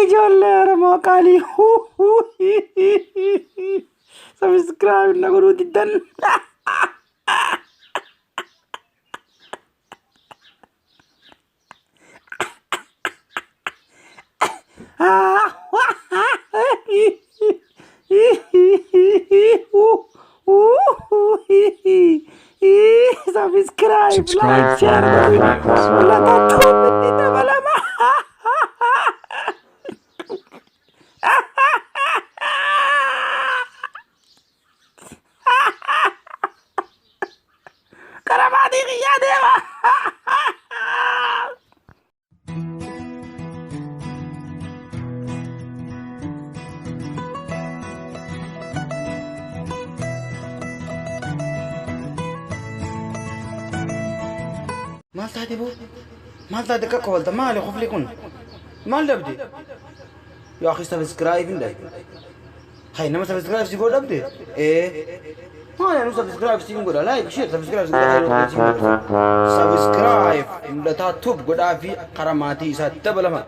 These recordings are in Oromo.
ijoollee Oromoo qaalii subscribe na godhuu diddan. Subscribe for more videos. Karamadi kiyya deema. Maal taate boo? Maal taate akka koolta maali qofli kun? Maal dhabde? Yoo akhi subscribe hin dhabe. Hay nama subscribe si godhabde? Maali anu subscribe si godha like share subscribe si godha subscribe mul'ataa tub godhaa fi qaramaatii isaatti dabalama.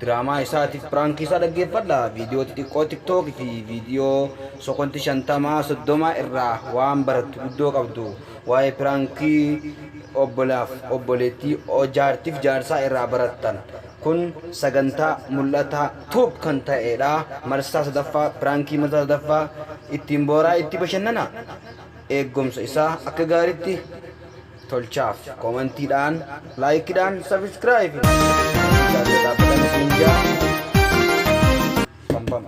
Diraamaa isaatiif pirankii isaa dhaggeeffadha. Viidiyoo xixiqqoo tiktook fi viidiyoo sekoondii 50 30 irraa waan barattu guddoo qabdu. Waa'ee pirankii obbolaaf obboleettii jaartiif jaarsaa irraa barattan. Kun sagantaa mul'ataa tub kan ta'edha. Marsaa sadaffaa pirankii marsaa sadaffaa ittiin booraa itti bashannana. Eegumsa isaa akka gaariitti tolchaaf koomentiidhaan laayikiidhaan subscribe bam bam.